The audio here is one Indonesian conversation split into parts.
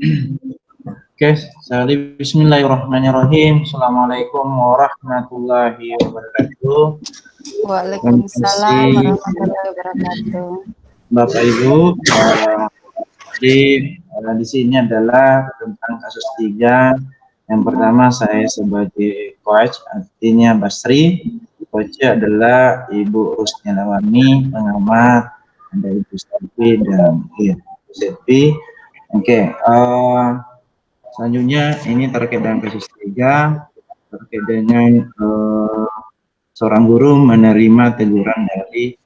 Oke, Bismillahirrahmanirrahim. Assalamualaikum warahmatullahi wabarakatuh. Terima Waalaikumsalam kasih warahmatullahi wabarakatuh. Bapak Ibu. Jadi di sini adalah tentang kasus 3. Yang pertama saya sebagai coach, artinya Basri. Coach adalah Ibu Rusnya Lawani, pengamat, ada Ibu Selvi dan Ibu Selvi. Oke, selanjutnya ini terkait dengan kasus 3, terkait dengan seorang guru menerima teguran dari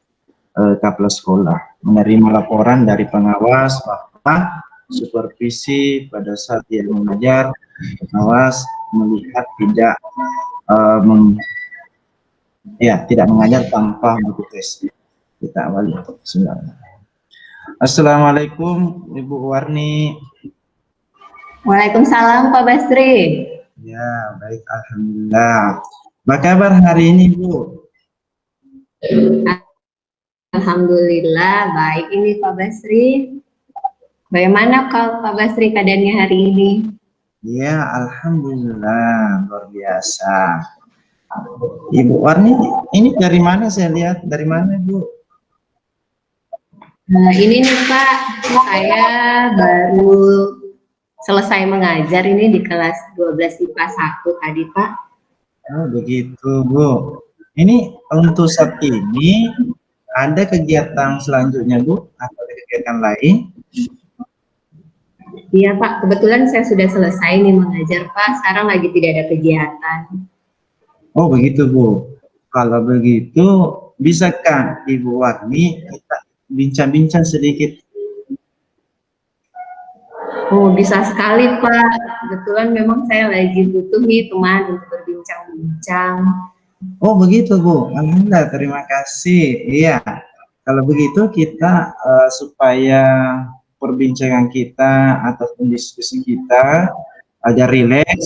kepala sekolah, menerima laporan dari pengawas bahwa supervisi pada saat dia mengajar, pengawas melihat tidak mengajar tanpa buku tes. Kita awali. Assalamualaikum Ibu Warni. Waalaikumsalam Pak Basri. Ya, baik, alhamdulillah. Apa kabar hari ini, Bu? Alhamdulillah baik ini Pak Basri. Bagaimana Pak Basri keadaannya hari ini? Ya, alhamdulillah, luar biasa. Ibu Warni, ini dari mana saya lihat? Dari mana, Bu? Nah, ini nih Pak, saya baru selesai mengajar ini di kelas 12 IPA 1 tadi Pak. Oh, begitu, Bu. Ini untuk saat ini ada kegiatan selanjutnya, Bu? Atau ada kegiatan lain? Iya Pak, kebetulan saya sudah selesai nih mengajar Pak, sekarang lagi tidak ada kegiatan. Oh, begitu, Bu. Kalau begitu, bisakah Ibu Warni kita bincang-bincang sedikit? Oh, bisa sekali Pak. Kebetulan memang saya lagi butuh nih teman untuk berbincang-bincang. Oh, begitu, Bu. Alhamdulillah, terima kasih. Iya, kalau begitu kita supaya perbincangan kita ataupun diskusi kita agak rileks,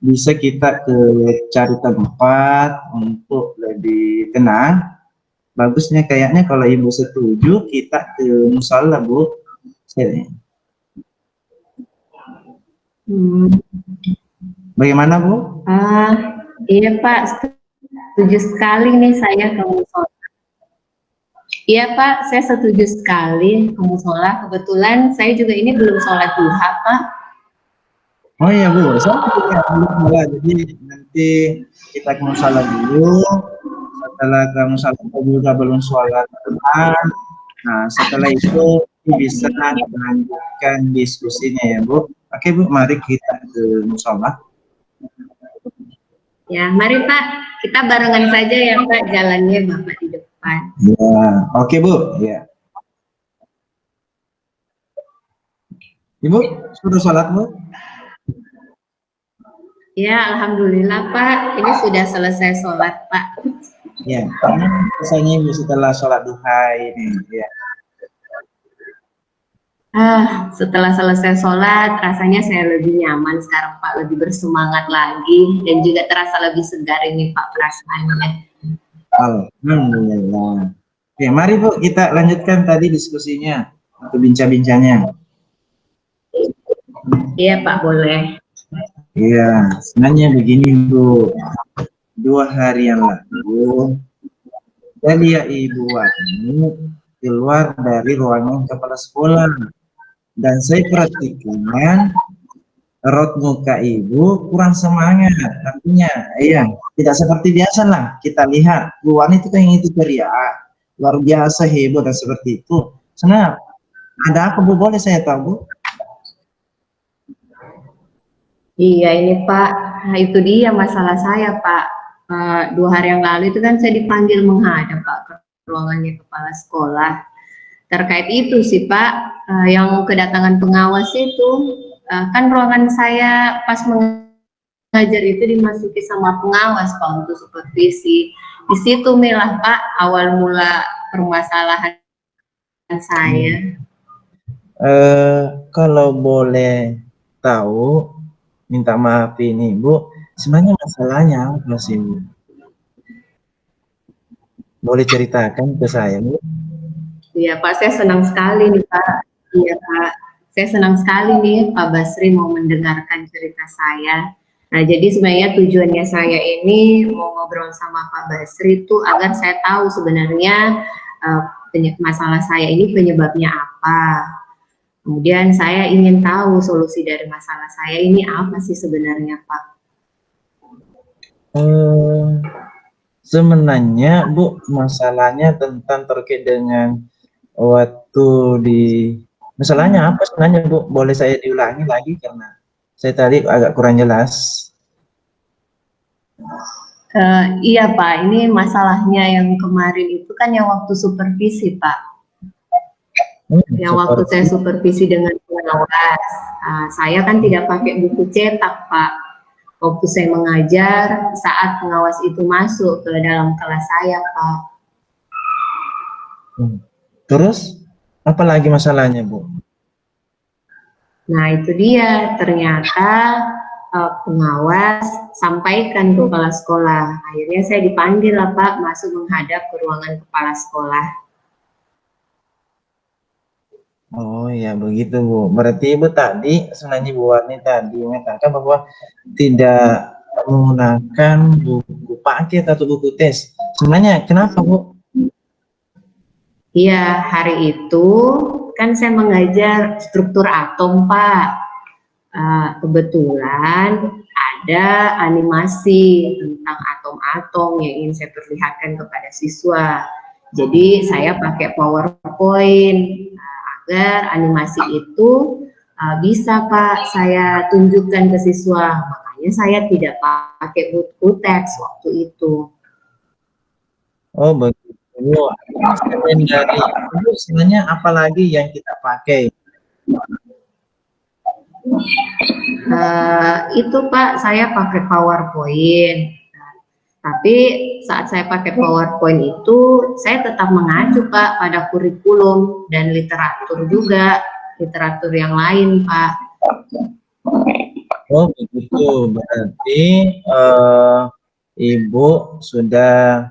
bisa kita cari tempat untuk lebih tenang. Bagusnya kayaknya kalau Ibu setuju kita ke musola, Bu. Bagaimana, Bu? Iya Pak, setuju sekali nih saya ke musola. Iya Pak, saya setuju sekali ke musola. Kebetulan saya juga ini belum sholat duha Pak. Oh iya Bu, saya juga belum sholat. Jadi nanti kita ke musola dulu. Setelah ke musola juga belum sholat duha. Nah, setelah itu bisa melanjutkan diskusinya ya Bu. Oke Bu, mari kita ke musola. Ya, mari Pak, kita barengan saja ya Pak, jalannya Bapak di depan. Ya, oke Bu. Ya. Ibu, sudah sholat Bu? Ya, alhamdulillah Pak, ini sudah selesai sholat Pak. Ya, ini biasanya Ibu setelah sholat duha ini. Ya. Setelah selesai sholat, rasanya saya lebih nyaman sekarang Pak, lebih bersemangat lagi, dan juga terasa lebih segar ini Pak perasaannya. Alhamdulillah. Oke, mari Bu, kita lanjutkan tadi diskusinya atau bincang-bincangnya. Iya Pak, boleh. Iya, sebenarnya begini Bu, 2 hari yang lalu, saya lihat Ibu Warni keluar dari ruangan kepala sekolah, dan saya perhatikan raut muka Ibu kurang semangat, artinya, iya, tidak seperti biasa lah. Kita lihat Bu Warni itu kan itu ceria, luar biasa hebat dan seperti itu. Sebenarnya ada apa Bu? Boleh saya tahu Bu? Iya ini Pak, nah, itu dia masalah saya Pak. 2 hari yang lalu itu kan saya dipanggil menghadap Pak ke ruangannya kepala sekolah. Terkait itu sih Pak, yang kedatangan pengawas itu, kan ruangan saya pas mengajar itu dimasuki sama pengawas Pak untuk supervisi. Di situ milah Pak awal mula permasalahan saya. Kalau boleh tahu, minta maaf ini Bu, sebenarnya masalahnya apa sih Bu? Boleh ceritakan ke saya Bu? Iya Pak, saya senang sekali nih Pak. Iya Pak, Saya senang sekali nih Pak Basri mau mendengarkan cerita saya. Nah, jadi sebenarnya tujuannya saya ini mau ngobrol sama Pak Basri itu agar saya tahu sebenarnya uh, masalah saya ini penyebabnya apa. Kemudian saya ingin tahu solusi dari masalah saya ini apa sih sebenarnya, Pak? Sebenarnya Bu, masalahnya tentang terkait dengan waktu di masalahnya apa sebenarnya Bu? Boleh saya diulangi lagi karena saya tadi agak kurang jelas. Iya Pak, ini masalahnya yang kemarin itu kan yang waktu supervisi Pak. Yang waktu saya supervisi dengan pengawas, saya kan tidak pakai buku cetak Pak. Waktu saya mengajar, saat pengawas itu masuk ke dalam kelas saya Pak. Terus, apa lagi masalahnya Bu? Nah itu dia, ternyata pengawas sampaikan ke kepala sekolah. Akhirnya saya dipanggil lah Pak, masuk menghadap ke ruangan kepala sekolah. Oh ya begitu Bu. Berarti Ibu tadi sebenarnya Bu Warni tadi mengatakan bahwa tidak menggunakan buku paket atau buku tes. Sebenarnya kenapa Bu? Iya, hari itu kan saya mengajar struktur atom Pak. Kebetulan ada animasi tentang atom-atom yang ingin saya perlihatkan kepada siswa. Jadi saya pakai PowerPoint agar animasi itu bisa Pak saya tunjukkan ke siswa. Makanya saya tidak pakai buku teks waktu itu. Oh begitu. Selain dari itu sebenarnya apa lagi yang kita pakai? Itu Pak, saya pakai PowerPoint. Tapi saat saya pakai PowerPoint itu, saya tetap mengacu Pak pada kurikulum dan literatur juga, literatur yang lain Pak. Oh begitu, berarti Ibu sudah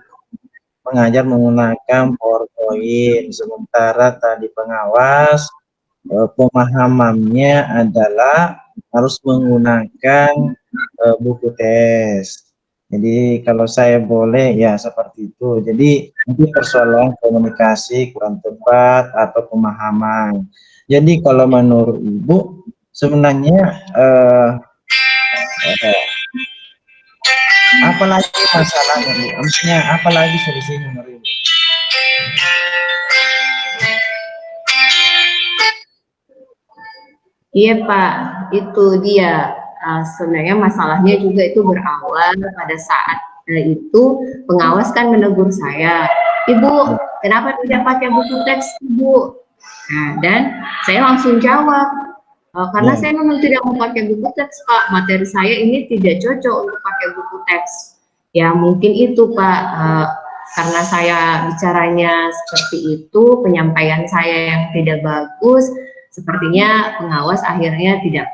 mengajar menggunakan PowerPoint, sementara tadi pengawas pemahamannya adalah harus menggunakan buku tes. Jadi kalau saya boleh ya seperti itu. Jadi mungkin persoalan komunikasi kurang tepat atau pemahaman. Jadi kalau menurut Ibu sebenarnya apalagi masalahnya Bu? Maksudnya apalagi solusinya menurut Ibu? Iya Pak, itu dia. Sebenarnya masalahnya juga itu berawal pada saat itu pengawas kan menegur saya, Ibu, kenapa tidak pakai buku teks Ibu? Nah, dan saya langsung jawab, karena saya memang tidak mau pakai buku teks Pak, materi saya ini tidak cocok untuk pakai buku teks. Ya mungkin itu Pak, karena saya bicaranya seperti itu, penyampaian saya yang tidak bagus, sepertinya pengawas akhirnya tidak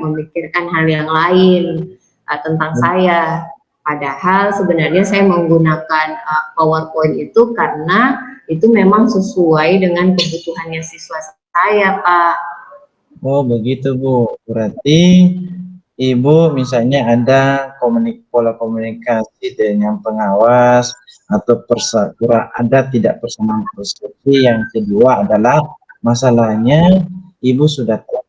memikirkan hal yang lain tentang saya. Padahal sebenarnya saya menggunakan PowerPoint itu karena itu memang sesuai dengan kebutuhannya siswa saya, Pak. Oh begitu Bu, berarti Ibu misalnya ada pola komunikasi dengan pengawas atau ada tidak persamaan persepsi. Yang kedua adalah masalahnya Ibu sudah tahu.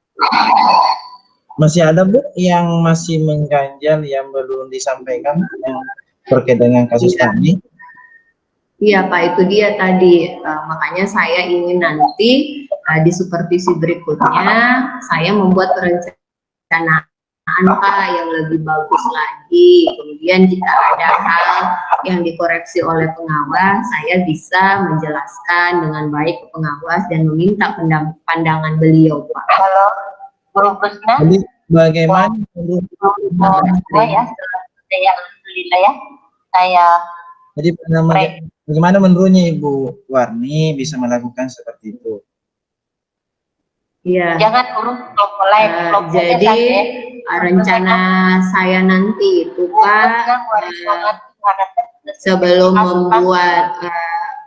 Masih ada Bu yang masih mengganjal yang belum disampaikan yang terkait dengan kasus tadi? Iya Pak, itu dia tadi. Makanya saya ingin nanti di supervisi berikutnya saya membuat perencanaan Pak yang lebih bagus lagi. Kemudian jika ada hal yang dikoreksi oleh pengawas, saya bisa menjelaskan dengan baik ke pengawas dan meminta pandangan beliau Pak. Halo, Guru Kusna. Jadi bagaimana menurut saya? Saya alhamdulillah ya. Saya. Jadi bagaimana menurutnya Ibu Warni bisa melakukan seperti itu? Iya. Jangan urus kelompok lain. Jadi rencana saya nanti itu Pak, sebelum membuat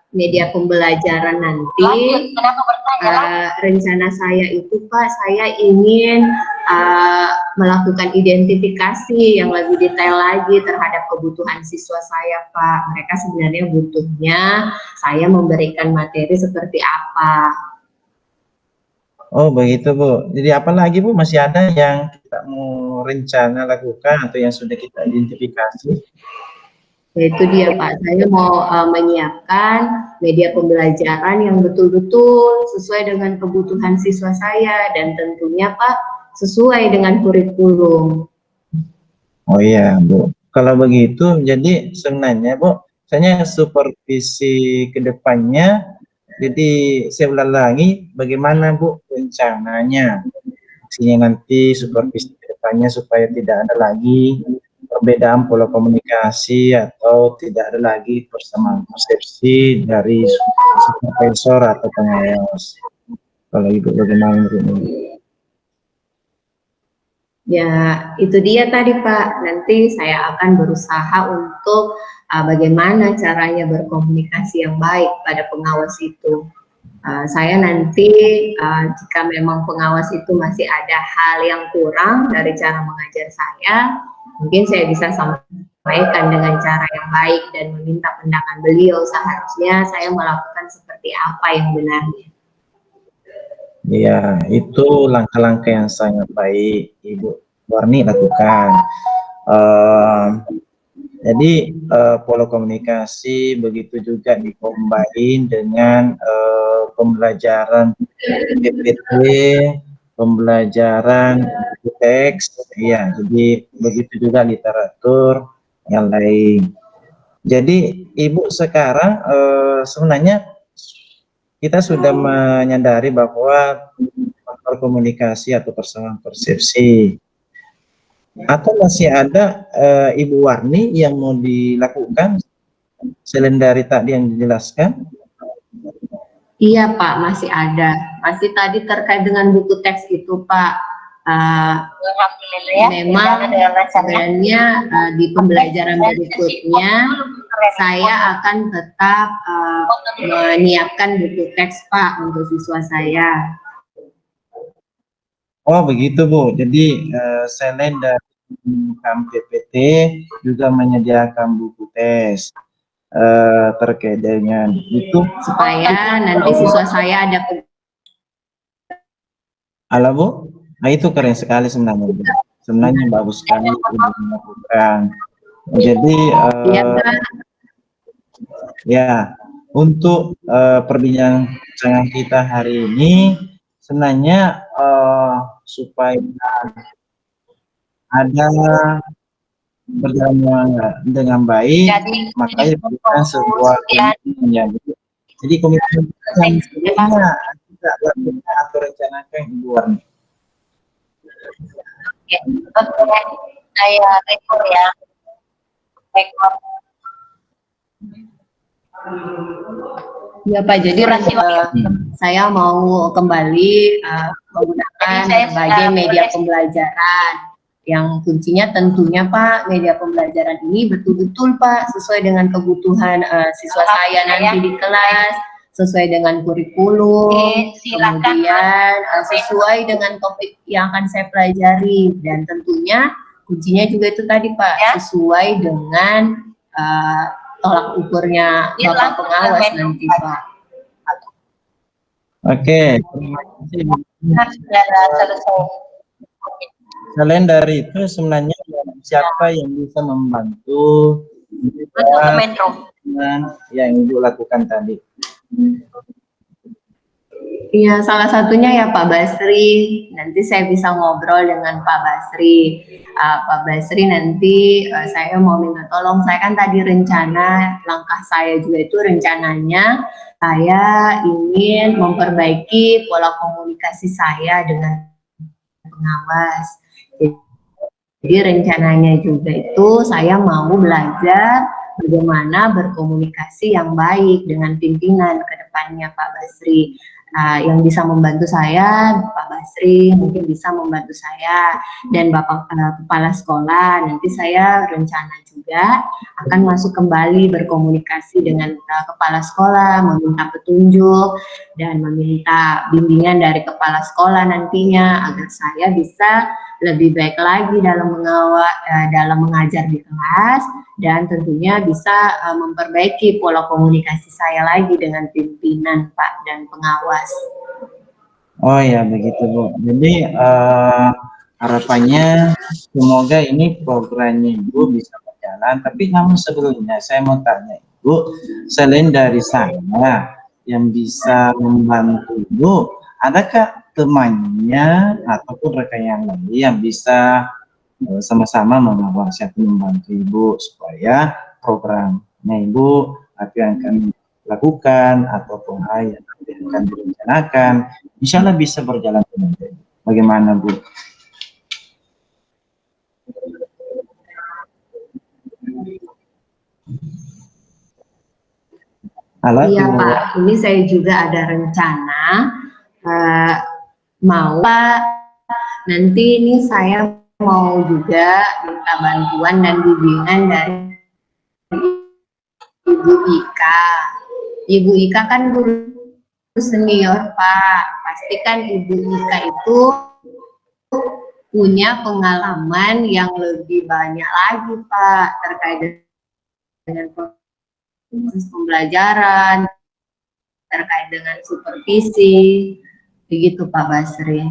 media pembelajaran nanti. Lanjut, kenapa bertanya? Rencana saya itu Pak, saya ingin melakukan identifikasi yang lebih detail lagi terhadap kebutuhan siswa saya Pak. Mereka sebenarnya butuhnya saya memberikan materi seperti apa. Oh begitu Bu. Jadi apa lagi Bu, masih ada yang kita mau rencana lakukan atau yang sudah kita identifikasi? Itu dia Pak, saya mau menyiapkan media pembelajaran yang betul-betul sesuai dengan kebutuhan siswa saya dan tentunya Pak sesuai dengan kurikulum. Oh iya Bu, kalau begitu jadi sebenarnya Bu, saya supervisi ke depannya, jadi saya ulang lagi bagaimana Bu rencananya. Maksudnya nanti supervisi ke depannya supaya tidak ada lagi perbedaan pola komunikasi atau tidak ada lagi persamaan persepsi dari supervisor atau pengawas. Kalau Ibu bagaimana menurut Ibu? Ya, itu dia tadi Pak. Nanti saya akan berusaha untuk bagaimana caranya berkomunikasi yang baik pada pengawas itu. Saya nanti jika memang pengawas itu masih ada hal yang kurang dari cara mengajar saya, mungkin saya bisa sampaikan dengan cara yang baik dan meminta pandangan beliau seharusnya saya melakukan seperti apa yang benarnya. Ya, itu langkah-langkah yang sangat baik Ibu Warni lakukan. Jadi pola komunikasi begitu juga dikombin dengan pembelajaran PPT, pembelajaran teks, ya. Jadi begitu juga literatur yang lain. Jadi Ibu sekarang sebenarnya kita sudah menyadari bahwa faktor komunikasi atau persamaan persepsi. Atau masih ada Ibu Warni yang mau dilakukan selain dari tadi yang dijelaskan? Iya Pak, masih ada. Masih tadi terkait dengan buku teks itu Pak. Memang sebenarnya di pembelajaran berikutnya saya akan tetap menyiapkan buku teks Pak untuk siswa saya. Oh begitu Bu, jadi selain dari PPT juga menyediakan buku tes terkait dengan itu supaya nanti siswa saya ada. Halo Bu, nah itu keren sekali sebenarnya Bu. Sebenarnya bagus sekali dilakukan. Jadi ya untuk perbincangan kita hari ini sebenarnya supaya ada berjalan dengan baik, makanya bukan sebuah komitmen. Jadi komitmen yang sebenarnya tidak berbeda atau rencanakan Ibu Warni. Oke, saya rekor ya. Rekor. Ya Pak, jadi saya mau kembali menggunakan berbagai media pembelajaran yang kuncinya tentunya Pak, media pembelajaran ini betul-betul Pak sesuai dengan kebutuhan siswa saya nanti di kelas, sesuai dengan kurikulum, kemudian sesuai dengan topik yang akan saya pelajari, dan tentunya kuncinya juga itu tadi Pak, sesuai dengan tolak ukurnya Bapak pengawas nanti Pak. Oke. Selain dari itu sebenarnya siapa yang bisa membantu yang Ibu lakukan tadi? Iya, salah satunya ya Pak Basri. Nanti saya bisa ngobrol dengan Pak Basri. Pak Basri nanti saya mau minta tolong. Saya kan tadi rencana, langkah saya juga itu rencananya saya ingin memperbaiki pola komunikasi saya dengan pengawas. Jadi rencananya juga itu saya mau belajar bagaimana berkomunikasi yang baik dengan pimpinan ke depannya Pak Basri. Yang bisa membantu saya Pak Basri Basri mungkin bisa membantu saya dan Bapak Kepala Sekolah. Nanti saya rencana juga akan masuk kembali berkomunikasi dengan Kepala Sekolah, meminta petunjuk dan meminta bimbingan dari Kepala Sekolah nantinya agar saya bisa lebih baik lagi dalam mengajar di kelas, dan tentunya bisa memperbaiki pola komunikasi saya lagi dengan pimpinan Pak dan pengawas. Oh ya, begitu Bu. Jadi harapannya semoga ini programnya Ibu bisa berjalan. Tapi namun sebelumnya saya mau tanya Ibu, selain dari saya yang bisa membantu Ibu, adakah temannya ataupun rekan yang lain yang bisa sama-sama mengawasi atau membantu Ibu supaya programnya Ibu apa yang akan lakukan ataupun hal yang akan direncanakan insya Allah bisa berjalan dengan baik. Bagaimana Bu? Halo, iya Pak, ini saya juga ada rencana mau Pak, nanti ini saya mau juga minta bantuan dan bimbingan dari Ibu Ika. Ibu Ika kan guru senior Pak, pasti kan Ibu Ika itu punya pengalaman yang lebih banyak lagi Pak terkait dengan proses pembelajaran, terkait dengan supervisi, begitu Pak Basri.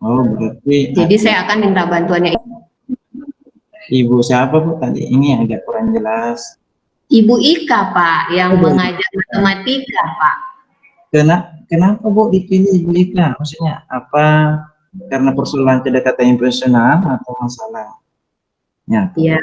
Oh berarti. Jadi saya akan minta bantuannya. Ibu siapa Bu tadi? Ini agak kurang jelas. Ibu Ika Pak, yang mengajar matematika Pak. Kenapa Bu dipilih Ibu Ika? Maksudnya apa? Karena persoalan kedekatan impersonal atau masalahnya? Ya,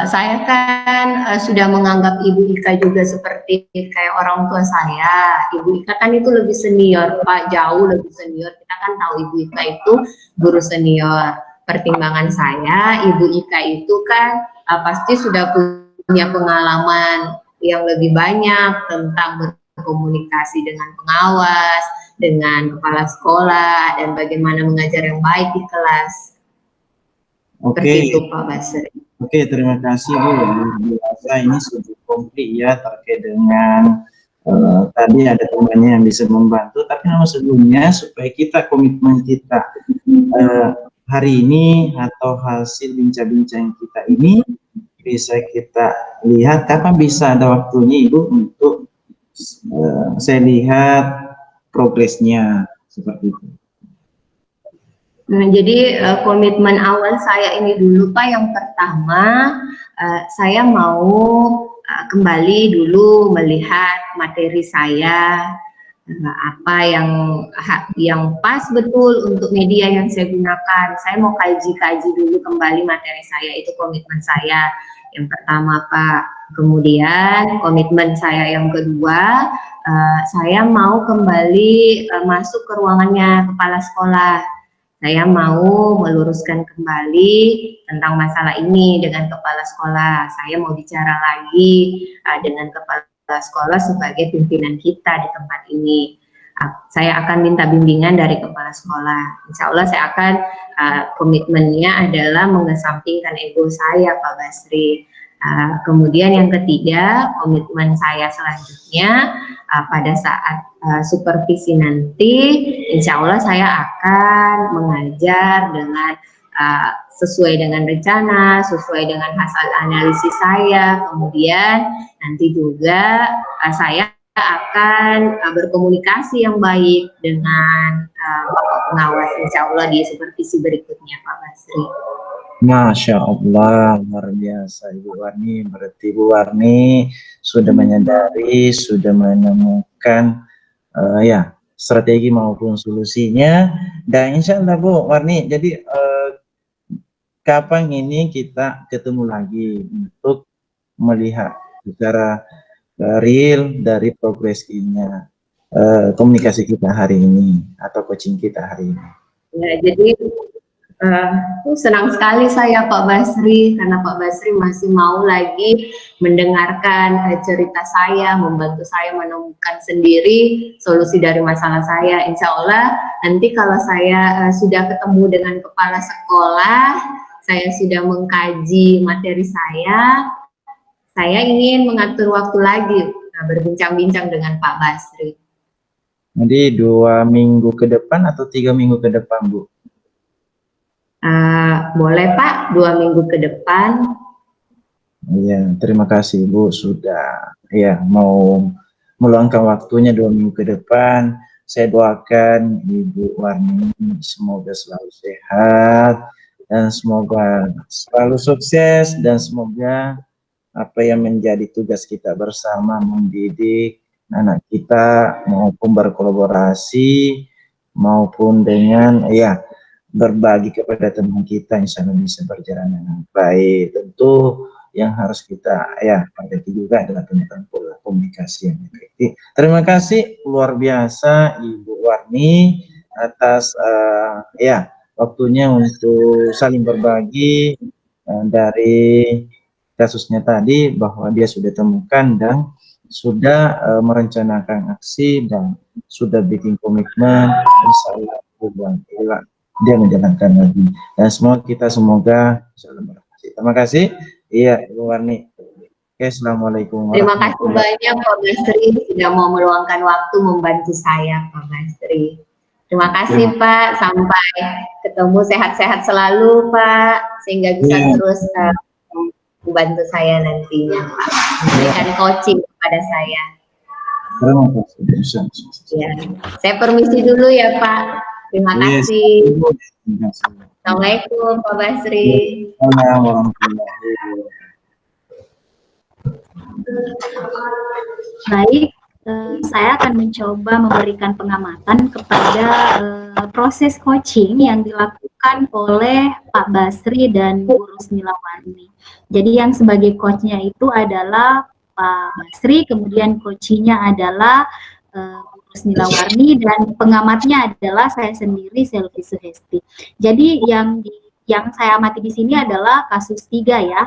saya kan sudah menganggap Ibu Ika juga seperti kayak orang tua saya. Ibu Ika kan itu lebih senior Pak, jauh lebih senior. Kita kan tahu Ibu Ika itu guru senior. Pertimbangan saya, Ibu Ika itu kan pasti sudah punya pengalaman yang lebih banyak tentang berkomunikasi dengan pengawas, dengan kepala sekolah, dan bagaimana mengajar yang baik di kelas. Seperti itu Pak Basri. Oke, terima kasih Bu. Biasa ini sudah komplit ya terkait dengan tadi ada temannya yang bisa membantu. Tapi namun sebelumnya supaya kita komitmen kita hari ini atau hasil bincang-bincang kita ini bisa kita lihat kapan bisa ada waktunya Ibu untuk saya lihat progresnya seperti itu. Nah, jadi komitmen awal saya ini dulu Pak, yang pertama saya mau kembali dulu melihat materi saya, apa yang pas betul untuk media yang saya gunakan. Saya mau kaji dulu kembali materi saya, itu komitmen saya yang pertama Pak. Kemudian komitmen saya yang kedua, saya mau kembali masuk ke ruangannya kepala sekolah. Saya mau meluruskan kembali tentang masalah ini dengan kepala sekolah. Saya mau bicara lagi dengan kepala sekolah sebagai pimpinan kita di tempat ini. Saya akan minta bimbingan dari kepala sekolah. Insya Allah saya akan komitmennya adalah mengesampingkan ego saya Pak Basri. Kemudian yang ketiga, komitmen saya selanjutnya pada saat supervisi nanti, insya Allah saya akan mengajar dengan sesuai dengan rencana, sesuai dengan hasil analisis saya. Kemudian nanti juga saya akan berkomunikasi yang baik dengan Bapak pengawas, insya Allah di supervisi berikutnya Pak Basri. Masya Allah, luar biasa Ibu Warni. Berarti Ibu Warni sudah menyadari, sudah menemukan ya strategi maupun solusinya. Dan insya Allah Bu Warni, jadi kapan ini kita ketemu lagi untuk melihat secara real dari progresnya komunikasi kita hari ini atau coaching kita hari ini. Ya, jadi Senang sekali saya Pak Basri, karena Pak Basri masih mau lagi mendengarkan cerita saya, membantu saya menemukan sendiri solusi dari masalah saya. Insya Allah nanti kalau saya sudah ketemu dengan kepala sekolah, saya sudah mengkaji materi saya ingin mengatur waktu lagi berbincang-bincang dengan Pak Basri. Jadi 2 minggu ke depan atau 3 minggu ke depan, Bu? Boleh Pak, 2 minggu ke depan. Iya, terima kasih Bu sudah mau meluangkan waktunya 2 minggu ke depan. Saya doakan Ibu Warni semoga selalu sehat dan semoga selalu sukses, dan semoga apa yang menjadi tugas kita bersama mendidik anak kita maupun berkolaborasi maupun dengan berbagi kepada teman kita, insya Allah bisa berjalan dengan baik. Tentu yang harus kita perhatikan juga adalah tentang pola komunikasi yang efektif. Terima kasih luar biasa Ibu Warni atas waktunya untuk saling berbagi dari kasusnya tadi, bahwa dia sudah temukan dan sudah merencanakan aksi dan sudah bikin komitmen, insya Allah dia menjalankan lagi, dan semoga berhasil. Terima kasih. Iya, Ibu Warni. Oke, assalamualaikum. Terima kasih banyak Pak Basri sudah mau meluangkan waktu membantu saya, Pak Basri. Terima kasih Pak, sampai ketemu, sehat-sehat selalu Pak, sehingga bisa terus membantu saya nantinya Pak, memberikan coaching kepada saya. Terima kasih. Ya, saya permisi dulu ya Pak. Terima kasih. Assalamualaikum Pak Basri. Baik, saya akan mencoba memberikan pengamatan kepada proses coaching yang dilakukan oleh Pak Basri dan Bu Rusmila Warni. Jadi yang sebagai coachnya itu adalah Pak Basri, kemudian coachingnya adalah Bu Rusmila Warni, dan pengamatnya adalah saya sendiri, Selvi Suhesti. Jadi yang saya amati di sini adalah kasus 3 ya.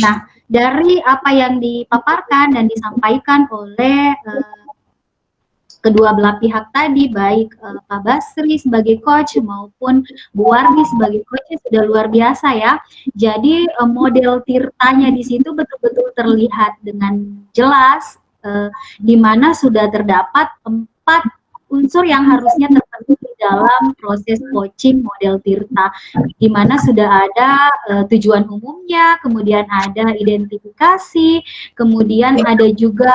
Nah, dari apa yang dipaparkan dan disampaikan oleh kedua belah pihak tadi, baik Pak Basri sebagai coach maupun Bu Warni sebagai coach, sudah luar biasa ya. Jadi model Tirtanya di situ betul-betul terlihat dengan jelas, di mana sudah terdapat 4 unsur yang harusnya terpenuhi dalam proses coaching model Tirta, di mana sudah ada tujuan umumnya, kemudian ada identifikasi, kemudian ada juga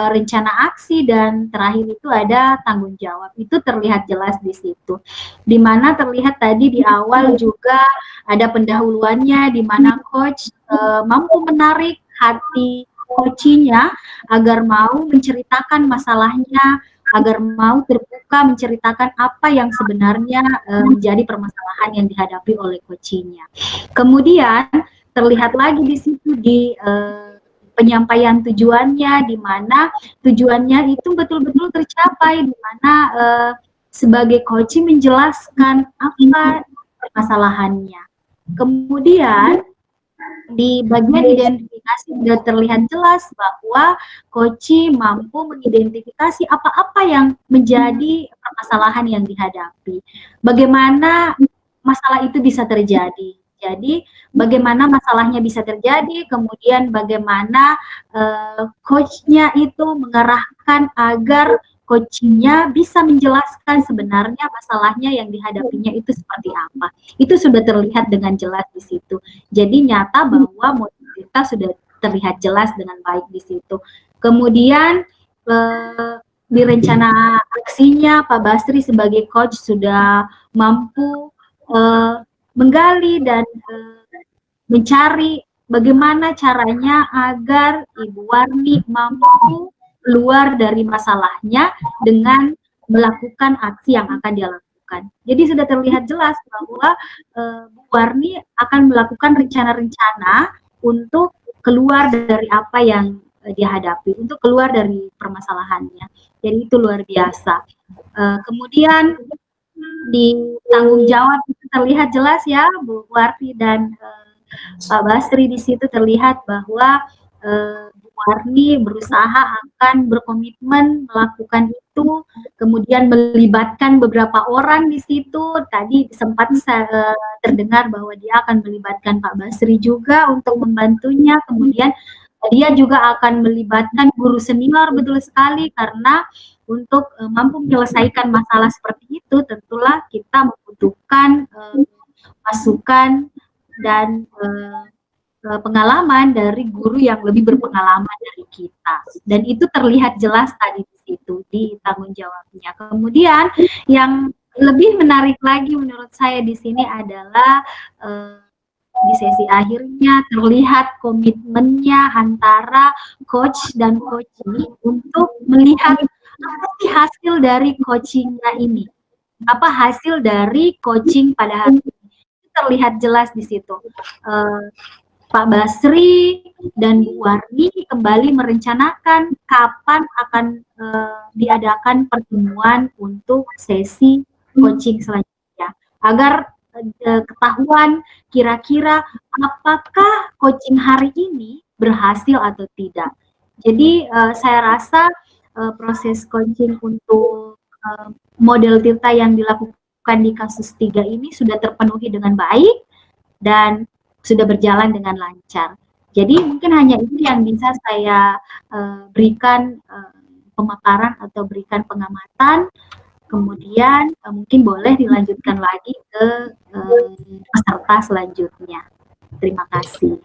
rencana aksi, dan terakhir itu ada tanggung jawab. Itu terlihat jelas di situ, di mana terlihat tadi di awal juga ada pendahuluannya, di mana coach mampu menarik hati coachingnya agar mau menceritakan masalahnya, agar mau terbuka menceritakan apa yang sebenarnya menjadi permasalahan yang dihadapi oleh coachingnya. Kemudian terlihat lagi di situ di penyampaian tujuannya, di mana tujuannya itu betul-betul tercapai, di mana sebagai coaching menjelaskan apa permasalahannya. Kemudian di bagian identifikasi sudah terlihat jelas bahwa coaching mampu mengidentifikasi apa-apa yang menjadi permasalahan yang dihadapi. Bagaimana masalah itu bisa terjadi. Jadi bagaimana masalahnya bisa terjadi, kemudian bagaimana coachnya itu mengarahkan agar coachingnya bisa menjelaskan sebenarnya masalahnya yang dihadapinya itu seperti apa. Itu sudah terlihat dengan jelas di situ. Jadi nyata bahwa model kita sudah terlihat jelas dengan baik di situ. Kemudian di rencana aksinya Pak Basri sebagai coach sudah mampu menggali dan mencari bagaimana caranya agar Ibu Warni mampu keluar dari masalahnya dengan melakukan aksi yang akan dia lakukan. Jadi sudah terlihat jelas bahwa Bu Warni akan melakukan rencana-rencana untuk keluar dari apa yang dia hadapi, untuk keluar dari permasalahannya. Jadi itu luar biasa. Kemudian di tanggung jawab itu terlihat jelas ya Bu Warti dan Pak Basri, di situ terlihat bahwa Bu Warni berusaha akan berkomitmen melakukan itu, kemudian melibatkan beberapa orang di situ. Tadi sempat terdengar bahwa dia akan melibatkan Pak Basri juga untuk membantunya, kemudian dia juga akan melibatkan guru senior, betul sekali, karena untuk mampu menyelesaikan masalah seperti itu tentulah kita membutuhkan masukan dan pengalaman dari guru yang lebih berpengalaman dari kita, dan itu terlihat jelas tadi di situ di tanggung jawabnya. Kemudian yang lebih menarik lagi menurut saya di sini adalah di sesi akhirnya terlihat komitmennya antara coach dan coachee untuk melihat apa sih hasil dari coachingnya ini, apa hasil dari coaching pada hari ini. Terlihat jelas di situ. Pak Basri dan Bu Warni kembali merencanakan kapan akan diadakan pertemuan untuk sesi coaching selanjutnya, agar ketahuan kira-kira apakah coaching hari ini berhasil atau tidak. Jadi saya rasa proses coaching untuk model Tirta yang dilakukan di kasus 3 ini sudah terpenuhi dengan baik dan sudah berjalan dengan lancar. Jadi mungkin hanya itu yang bisa saya berikan pemaparan atau berikan pengamatan. Kemudian mungkin boleh dilanjutkan lagi ke peserta selanjutnya. Terima kasih.